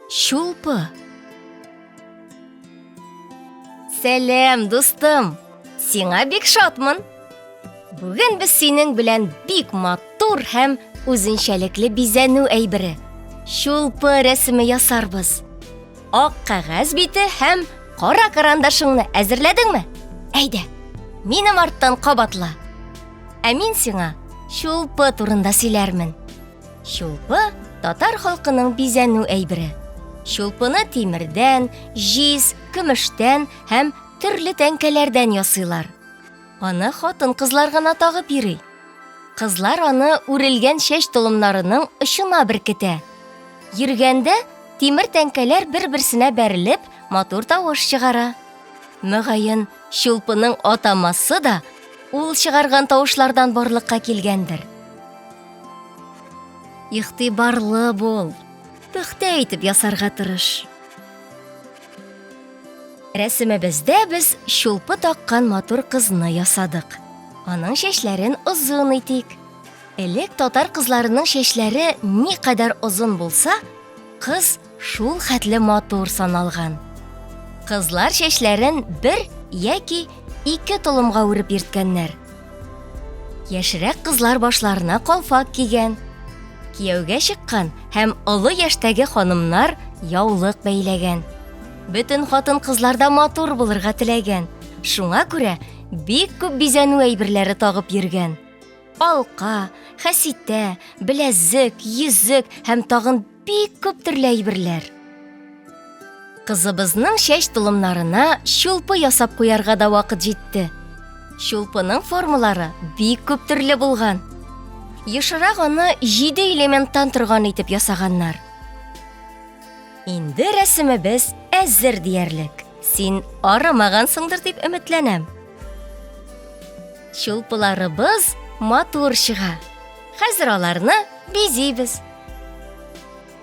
Шулпы. Сәлем, дустым. Сиңа бик шатмын. Бүген без синең белән бик матур һәм үзенчәлекле бизәнү әйбере шулпы рәсеме ясарбыз. Ак кәгазь бите һәм кара карандашыңны әзерләдеңме? Әйдә, минем арттан кабатла. Ә мин сиңа шулпы турында сөйләрмен. Шулпы татар халкының бизәнү әйбере. Шулпыны тимердән, җиз, көмештән һәм төрле тәңкәләрдән ясыйлар. Аны хатын-кызлар гына тагып йөри. Кызлар аны үрелгән чәч толымнарының очына беркетә. Йөргәндә тимер тәңкәләр бер-берсенә бәрелеп, матур тавыш чыгара. Мөгаен, шулпының атамасы да ул чыгарган тавышлардан барлыкка килгәндер. Игътибарлы бул. Пөхтә итеп ясарга тырыш. Рәсемебездә без шулпы таккан матур кызны ясадык. Аның чәчләрен озын итик. Элек татар кызларының чәчләре никадәр озын булса, кыз шул хәтле матур саналган. Кызлар чәчләрен бер яки ике толымга үреп йөрткәннәр. Яшьрәк кызлар башларына калфак кигән. Кияүгә чыккан һәм олы яшьтәге ханымнар яулык бәйләгән. Бөтен хатын-кызлар да матур булырга теләгән. Шуңа күрә бик күп бизәнү әйберләре тагып йөргән. Алка, хәситә, беләзек, йөзек һәм тагын бик күп төрле әйберләр. Кызыбызның чәч толымнарына шулпы ясап куярга да вакыт җитте. Шулпының формалары бик күп төрле булган. Ешырак аны 7 элементтан торган итеп ясаганнар. Инде рәсемебез әзер диярлек. Син арымагансыңдыр дип өметләнәм. Шулпыларыбыз матур чыга. Хәзер аларны бизибез.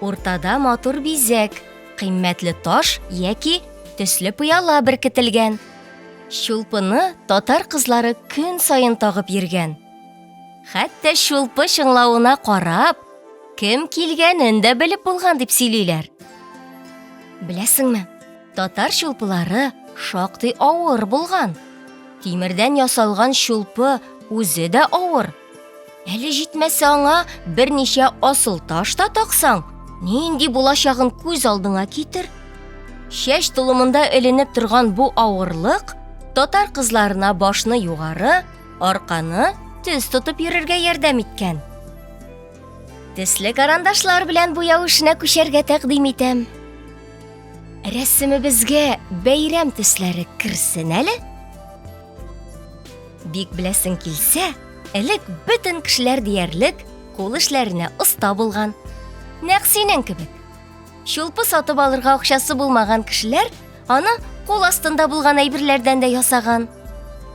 Уртада матур бизәк, кыйммәтле таш яки төсле пыяла беркетелгән. Шулпыны татар кызлары көн сайын тагып йөргән. Хәтта шулпы чыңлавына карап, кем килгәнен дә белеп булган дип сөйлиләр. Беләсеңме, татар шулпылары шактый авыр булган. Тимердән ясалган шулпы үзе дә авыр. Әле җитмәсә аңа берничә асыл таш та таксаң, нинди булачагын күз алдыңа китер. Чәч толымында эленеп торган бу авырлык татар кызларына башны югары, арканы төз тотып йөрергә ярдәм иткән. Төсле карандашлар белән буяу эшенә күчәргә тәкъдим итәм. Рәсемебезгә бәйрәм төсләре керсен әле. Бик беләсең килсә, элек бөтен кешеләр диярлек кул эшләренә оста булган. Нәкъ синең кебек. Шулпы сатып алырга акчасы булмаган кешеләр аны кул астында булган әйберләрдән дә ясаган.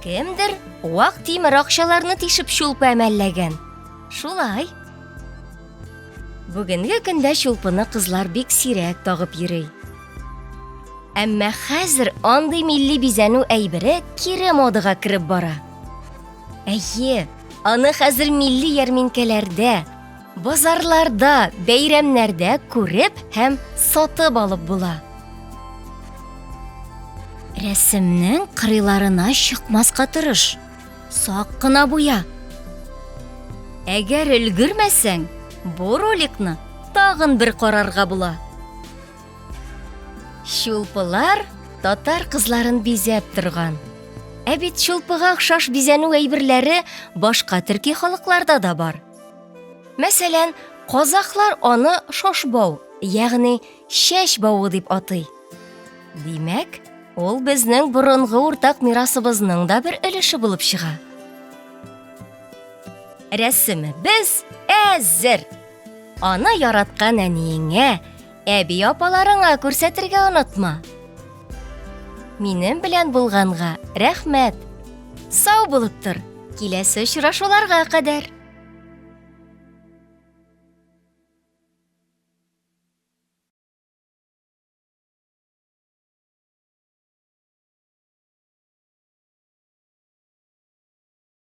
Кемдер вак тимер акчаларны тишеп шулпы әмәлләгән. Шулай. Бүгенге көндә шулпыны кызлар бик сирәк тагып йөри. Әмма хәзер андый милли бизәнү әйбере кире модага кирип бара. Әйе, аны хәзер милли ярминкәләрдә, базарларда, бәйрәмнәрдә күреп һәм сатып алып була. Рәсемнең кырыйларына чыкмаска тырыш. Сак кына буя. Әгәр өлгермәсәң, бу роликны тагын бер карарга була. Шулпылар татар кызларын бизәп торган. Ә бит шулпыга охшаш бизәнү әйберләре башка төрки халыкларда да бар. Мәсәлән, казаклар аны шашбау, ягъни чәч бавы дип атый. Димәк, ул безнең борынгы уртак мирасыбызның да бер өлеше булып чыга. Рәсемебез әзер. Аны яраткан әниеңә, әби апаларыңа күрсәтергә онытма. Минем белән булганга рәхмәт. Сау булып тор. Киләсе очрашуларга кадәр.